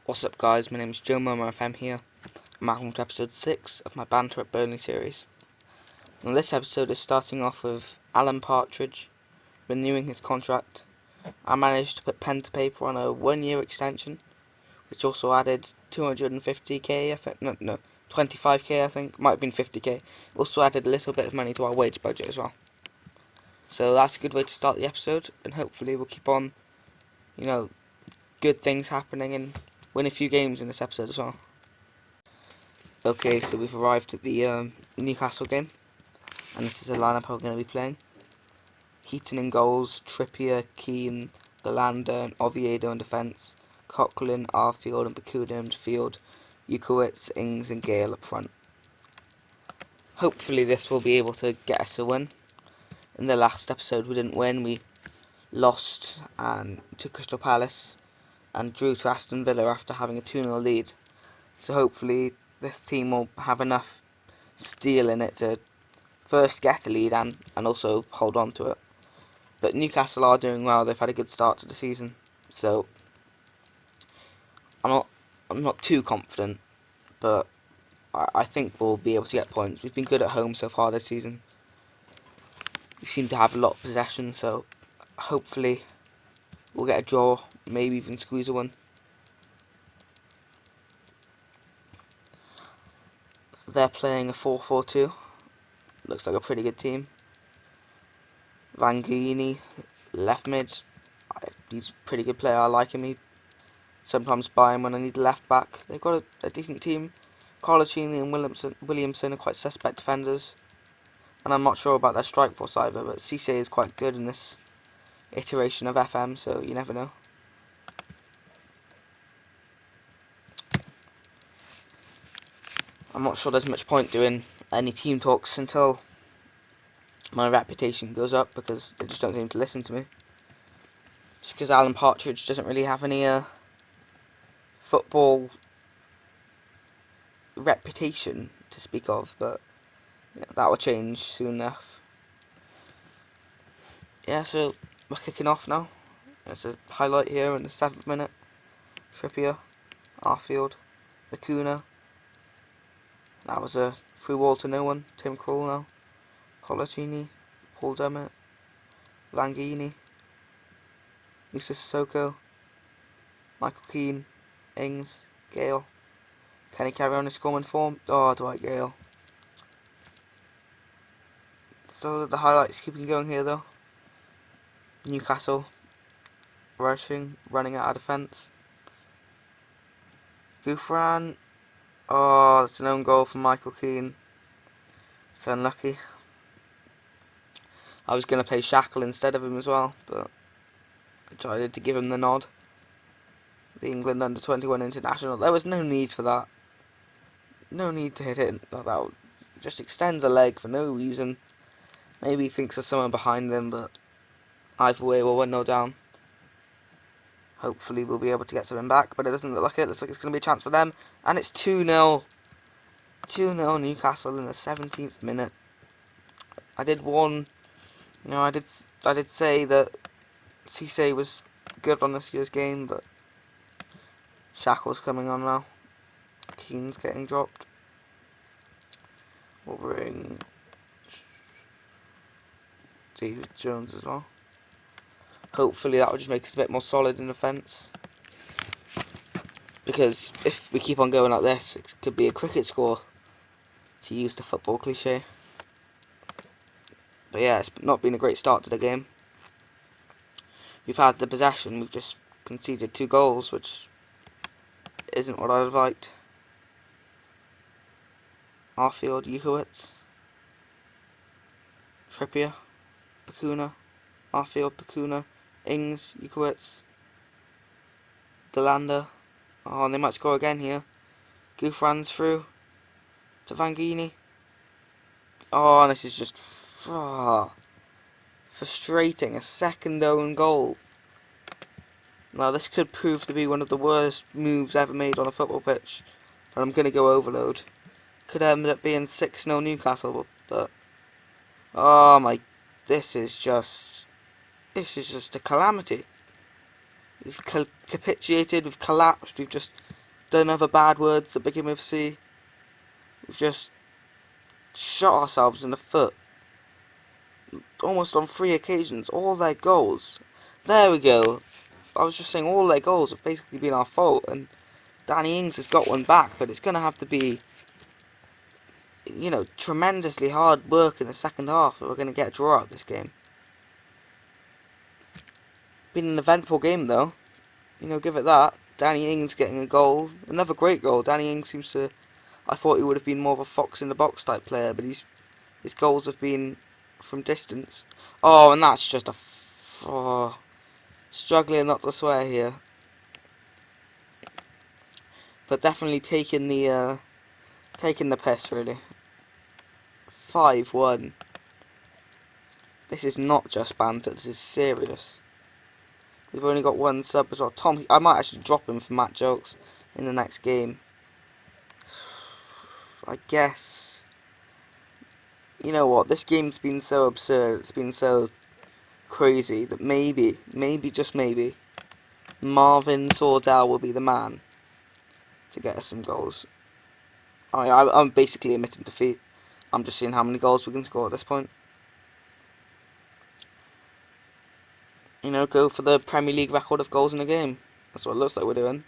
What's up guys, my name is Joe Momo FM here. I'm welcome to episode 6 of my Banter at Burnley series. And this episode is starting off with Alan Partridge renewing his contract. I managed to put pen to paper on a 1-year extension, which also added 250k, 25k I think, might have been 50k. Also added a little bit of money to our wage budget as well. So that's a good way to start the episode, and hopefully we'll keep on, good things happening and win a few games in this episode as well. Okay, so we've arrived at the Newcastle game, and this is the lineup we're going to be playing. Heaton in goals, Trippier, Keane, Galanda and Oviedo in defence, Coquelin, Arfield and Bakuna in midfield, Ukowitz, Ings and Gale up front. Hopefully this will be able to get us a win. In the last episode we didn't win, we lost to Crystal Palace and drew to Aston Villa after having a 2-0 lead. So hopefully this team will have enough steel in it to first get a lead and also hold on to it. But Newcastle are doing well. They've had a good start to the season, so I'm not too confident, but I think we'll be able to get points. We've been good at home so far this season. We seem to have a lot of possession, so hopefully we'll get a draw, maybe even squeeze a win. They're playing a 4-4-2. Looks like a pretty good team. Vanguini, left mid. He's a pretty good player. I like him. He sometimes buy him when I need a left back. They've got a decent team. Carlocini and Williamson are quite suspect defenders, and I'm not sure about their strike force either. But Cisse is quite good in this iteration of FM, so you never know. I'm not sure there's much point doing any team talks until my reputation goes up, because they just don't seem to listen to me. Just because Alan Partridge doesn't really have any football reputation to speak of, but that will change soon enough. Yeah, so we're kicking off now. There's a highlight here in the 7th minute. Trippier, Arfield, Bakuna. That was a through ball to no one. Tim Krul now. Colaccini, Paul Dummett, Langhini, Musa Sissoko, Michael Keane, Ings, Gale. Can he carry on his scoring form? Oh, Dwight Gale. So the highlights keeping going here though. Newcastle running out of defence. Gouffran. Oh, it's an own goal from Michael Keane. It's unlucky. I was going to play Shackle instead of him as well, but I tried to give him the nod. The England under-21 international. There was no need for that. No need to hit it. That just extends a leg for no reason. Maybe he thinks there's someone behind him, but either way, we're 1-0 down. Hopefully we'll be able to get something back, but it doesn't look like it. It looks like it's going to be a chance for them. And it's 2-0. 2-0 Newcastle in the 17th minute. I did say that Cisse was good on this year's game, but Shackle's coming on now. Keane's getting dropped. We'll bring David Jones as well. Hopefully that will just make us a bit more solid in defence, because if we keep on going like this, it could be a cricket score, to use the football cliche. But yeah, it's not been a great start to the game. We've had the possession, we've just conceded 2 goals, which isn't what I'd have liked. Arfield, Ukowitz, Trippier, Bakuna, Arfield, Bakuna, Ings, Ukowitz, Galanda. Oh, and they might score again here. Gouffran's through to Vanguini. Oh, and this is just frustrating. A second own goal. Now this could prove to be one of the worst moves ever made on a football pitch, but I'm going to go overload. Could end up being 6-0 Newcastle, but oh my, this is just a calamity. We've capitulated, we've collapsed, we've just done other bad words that begin with C. We've just shot ourselves in the foot almost on 3 occasions. All their goals. There we go. I was just saying all their goals have basically been our fault, and Danny Ings has got one back, but it's going to have to be, you know, tremendously hard work in the second half if we're going to get a draw out of this game. Been an eventful game though, you know, give it that. Danny Ings getting a goal, another great goal. Danny Ings seems to, I thought he would have been more of a fox in the box type player, but his goals have been from distance. Oh, and that's just a, oh, struggling not to swear here, but definitely taking the piss really. 5-1. This is not just banter, this is serious. We've only got one sub as well. Tom, I might actually drop him for Matt Jokes in the next game. I guess, you know what, this game's been so absurd, it's been so crazy that maybe, just maybe, Marvin Sordell will be the man to get us some goals. I'm basically admitting defeat. I'm just seeing how many goals we can score at this point. You know, go for the Premier League record of goals in a game. That's what it looks like we're doing.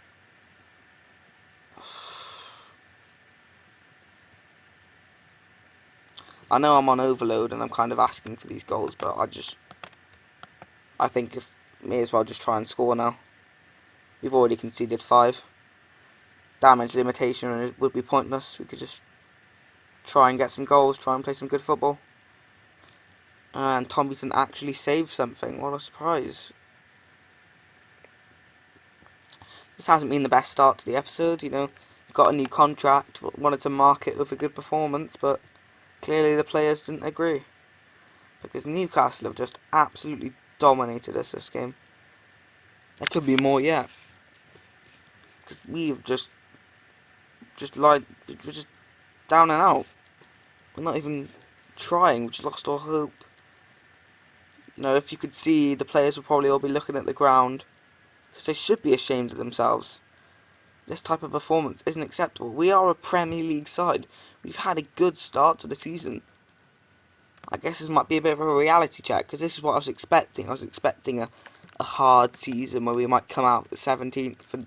I know I'm on overload and I'm kind of asking for these goals, but I think if may as well just try and score now. We've already conceded 5. Damage limitation would be pointless. We could just try and get some goals, try and play some good football. And Tombington actually saved something. What a surprise. This hasn't been the best start to the episode, you know. Got a new contract, wanted to mark it with a good performance, but clearly the players didn't agree. Because Newcastle have just absolutely dominated us this game. There could be more yet. Because we've just we're just down and out. We're not even trying, we just lost all hope. You know, if you could see, the players would probably all be looking at the ground, because they should be ashamed of themselves. This type of performance isn't acceptable. We are a Premier League side. We've had a good start to the season. I guess this might be a bit of a reality check, because this is what I was expecting. I was expecting a hard season where we might come out the 17th, and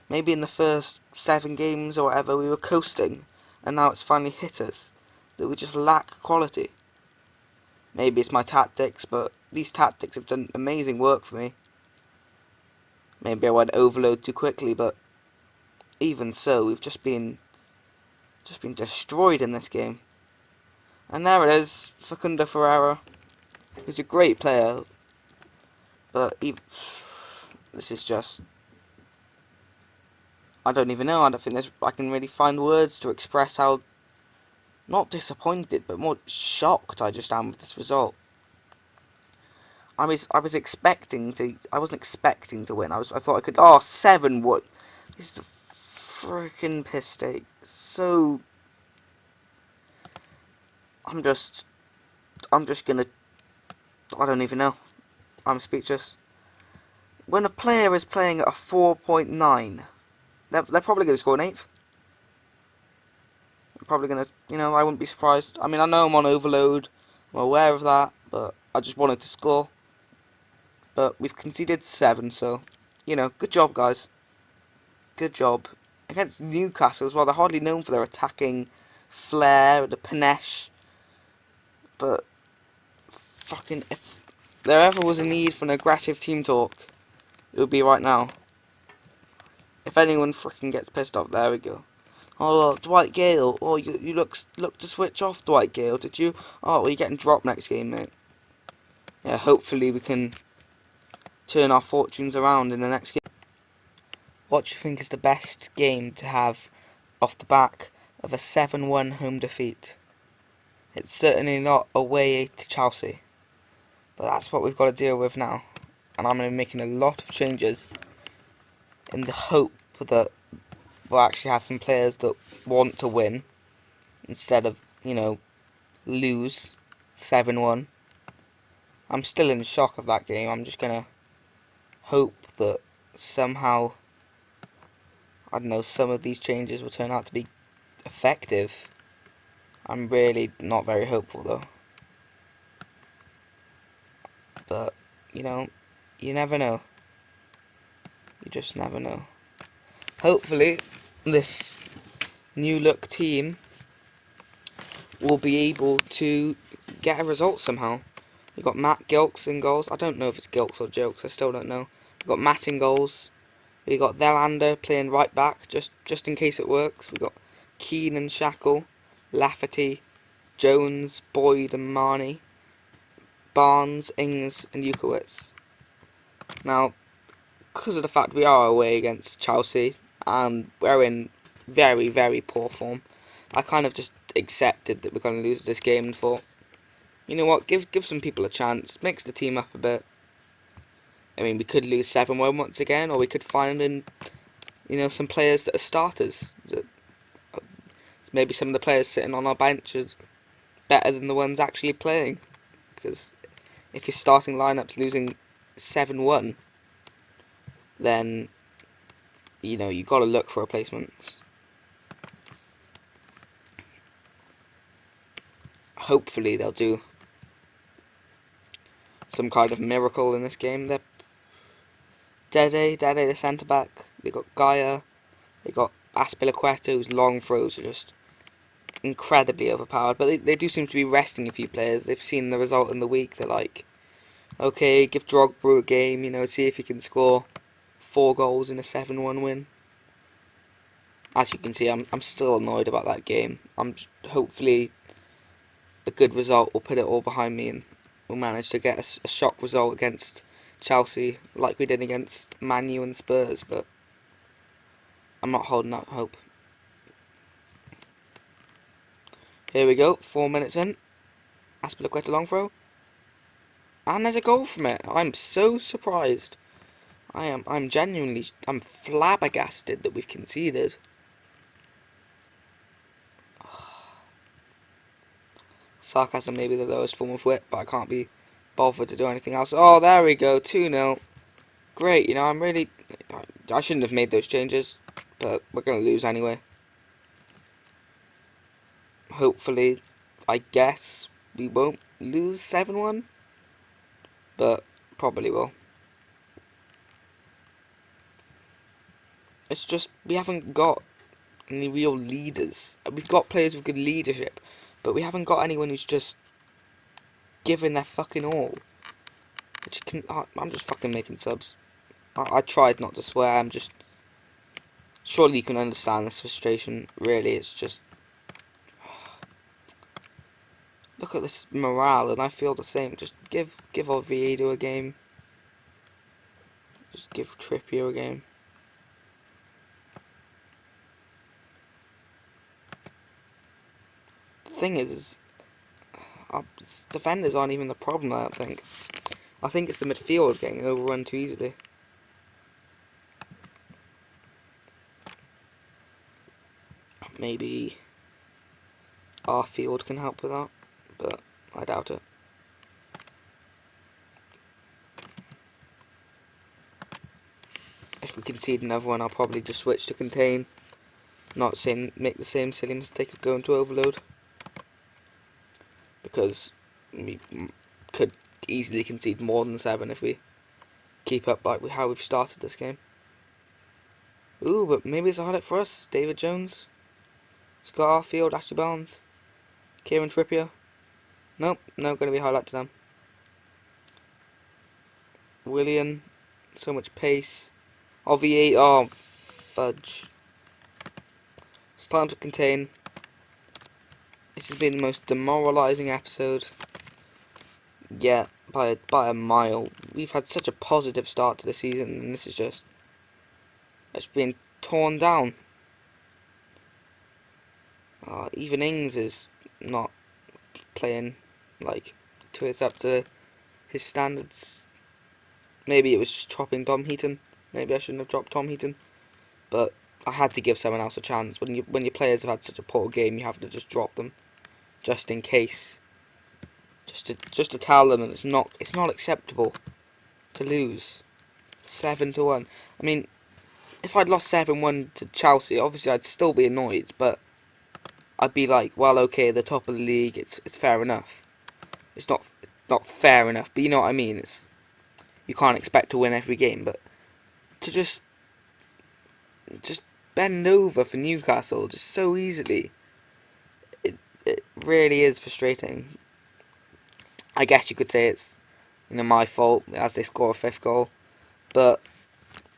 maybe in the first 7 games or whatever we were coasting, and now it's finally hit us that we just lack quality. Maybe it's my tactics, but these tactics have done amazing work for me. Maybe I went overload too quickly, but even so, we've just been destroyed in this game. And there it is, Facundo Ferreira. He's a great player, but this is just, I don't even know. I don't think I can really find words to express how not disappointed, but more shocked I just am with this result. I was expecting to. I wasn't expecting to win. I thought I could. Oh, 7-1. This is a freaking piss take. So I'm just gonna. I don't even know. I'm speechless. When a player is playing at a 4.9, they're probably gonna score an 8th. Probably gonna, you know, I wouldn't be surprised. I mean, I know I'm on overload, I'm aware of that, but I just wanted to score. But we've conceded 7, so, you know, good job, guys. Good job. Against Newcastle as well, they're hardly known for their attacking flair, the panache. But, fucking, if there ever was a need for an aggressive team talk, it would be right now. If anyone freaking gets pissed off, there we go. Oh, Dwight Gale. Oh, you look to switch off, Dwight Gale, did you? Oh, well, you're getting dropped next game, mate. Yeah, hopefully we can turn our fortunes around in the next game. What do you think is the best game to have off the back of a 7-1 home defeat? It's certainly not away to Chelsea, but that's what we've got to deal with now. And I'm going to be making a lot of changes in the hope that we'll actually have some players that want to win instead of, you know, lose 7-1. I'm still in shock of that game. I'm just going to hope that somehow I don't know, some of these changes will turn out to be effective. I'm really not very hopeful though. But, you know, you never know. You just never know. Hopefully, this new look team will be able to get a result somehow. We've got Matt Gilks in goals. I don't know if it's Gilks or Jokes, I still don't know. We've got Matt in goals. We've got Thelander playing right back, just in case it works. We've got Keane and Shackle, Lafferty, Jones, Boyd and Marnie, Barnes, Ings and Ukowitz. Now, because of the fact we are away against Chelsea and we're in very, very poor form, I kind of just accepted that we're going to lose this game and thought, you know what, give some people a chance, mix the team up a bit. I mean, we could lose 7-1 once again, or we could find in, you know, some players that are starters. That maybe some of the players sitting on our bench are better than the ones actually playing. Because if your starting lineup's losing 7-1, then, you know, you've got to look for replacements. Hopefully they'll do some kind of miracle in this game. They're Dede the centre back. They got Gaia. They got Aspilicueta, whose long throws are just incredibly overpowered. But they do seem to be resting a few players. They've seen the result in the week. They're like, okay, give Drogba a game. You know, see if he can score 4 goals in a 7-1 win. As you can see, I'm still annoyed about that game. Hopefully a good result will put it all behind me and we'll manage to get a shock result against Chelsea like we did against Man U and Spurs, but I'm not holding out hope. Here we go, 4 minutes in. Aspilicueta long throw. And there's a goal from it. I'm so surprised. I'm genuinely flabbergasted that we've conceded. Sarcasm may be the lowest form of wit, but I can't be bothered to do anything else. Oh, there we go, 2-0. Great, you know, I shouldn't have made those changes, but we're going to lose anyway. Hopefully, I guess, we won't lose 7-1, but probably will. It's just, we haven't got any real leaders. We've got players with good leadership, but we haven't got anyone who's just giving their fucking all. I'm just fucking making subs. I tried not to swear, surely you can understand this frustration, really. It's just, look at this morale, and I feel the same. Just give Oviedo a game. Just give Trippier a game. The thing is our defenders aren't even the problem, I don't think. I think it's the midfield getting overrun too easily. Maybe our field can help with that, but I doubt it. If we concede another one, I'll probably just switch to contain. Not saying make the same silly mistake of going to overload, because we could easily concede more than 7 if we keep up like how we've started this game. Ooh, but maybe it's a highlight for us. David Jones, Scott Arfield, Ashley Barnes, Kieran Trippier. Nope, no going to be a highlight to them. Willian, so much pace. OV8, oh, fudge. It's time to contain. This has been the most demoralising episode yet, by a mile. We've had such a positive start to the season, and this is just, it's been torn down. Even Ings is not playing like up to his standards. Maybe it was just dropping Tom Heaton. Maybe I shouldn't have dropped Tom Heaton, but I had to give someone else a chance. When your players have had such a poor game, you have to just drop them, just in case. Just to tell them that it's not acceptable to lose 7-1. I mean, if I'd lost 7-1 to Chelsea, obviously I'd still be annoyed, but I'd be like, well, okay, the top of the league, it's fair enough. It's not fair enough, but you know what I mean. You can't expect to win every game, but to just bend over for Newcastle just so easily, it really is frustrating. I guess you could say it's my fault as they score a 5th goal, but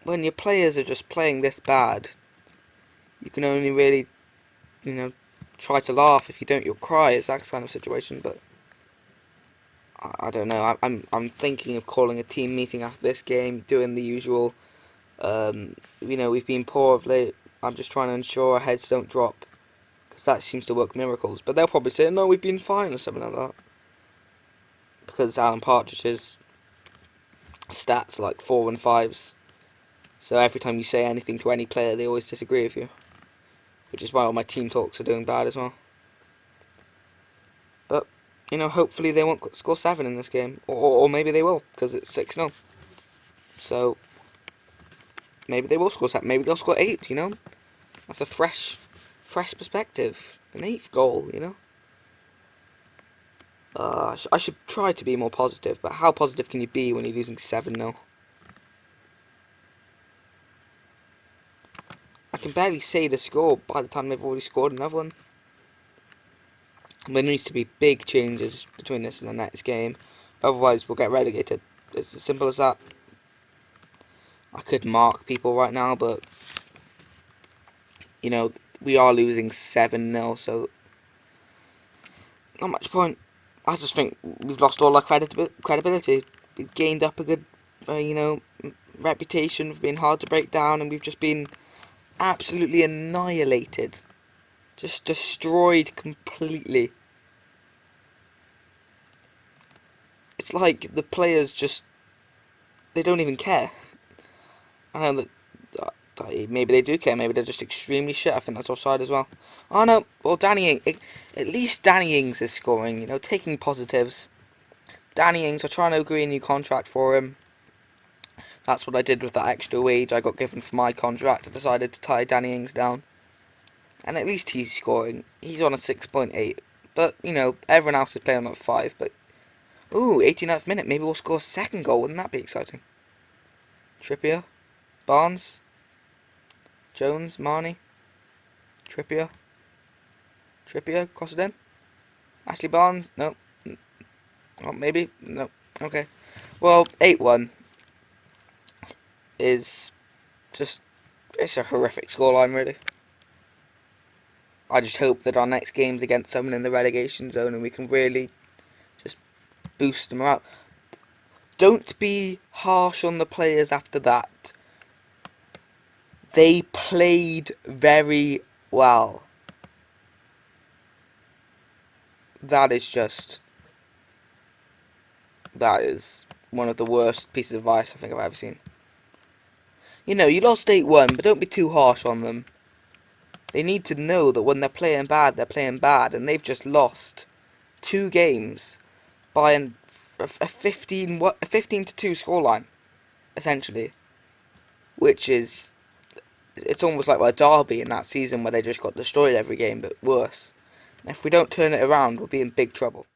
when your players are just playing this bad, you can only really try to laugh. If you don't, you'll cry. It's that kind of situation. But I don't know. I'm thinking of calling a team meeting after this game, doing the usual. We've been poor of late. I'm just trying to ensure our heads don't drop, because that seems to work miracles. But they'll probably say, no, we've been fine, or something like that, because Alan Partridge's stats are like 4 and 5s. So every time you say anything to any player, they always disagree with you, which is why all my team talks are doing bad as well. But hopefully they won't score 7 in this game, or maybe they will, because it's 6-0. So maybe they will score 7. Maybe they'll score 8. That's a fresh perspective. An 8th goal. I should try to be more positive, but how positive can you be when you're losing 7-0? I can barely say the score by the time they've already scored another one. There needs to be big changes between this and the next game, otherwise we'll get relegated. It's as simple as that. I could mark people right now, but we are losing 7-0, so not much point. I just think we've lost all our credibility. We've gained up a good, reputation for being hard to break down, and we've just been absolutely annihilated. Just destroyed completely. It's like the players they don't even care. I know that maybe they do care, maybe they're just extremely shit. I think that's offside as well. Oh no, well at least Danny Ings is scoring, taking positives. Danny Ings, I'm trying to agree a new contract for him. That's what I did with that extra wage I got given for my contract. I decided to tie Danny Ings down. And at least he's scoring. He's on a 6.8. But, everyone else is playing on a 5. But, ooh, 89th minute. Maybe we'll score a 2nd goal. Wouldn't that be exciting? Trippier. Barnes. Jones. Marnie. Trippier. Cross it in. Ashley Barnes. No. Oh, maybe. No. Okay. Well, 8-1 is just... It's a horrific scoreline, really. I just hope that our next game's against someone in the relegation zone and we can really just boost them out. Don't be harsh on the players after that. They played very well. That is one of the worst pieces of advice I think I've ever seen. You lost 8-1, but don't be too harsh on them. They need to know that when they're playing bad, and they've just lost 2 games by a 15 to 2 scoreline, essentially, which is, it's almost like a derby in that season where they just got destroyed every game, but worse. And if we don't turn it around, we'll be in big trouble.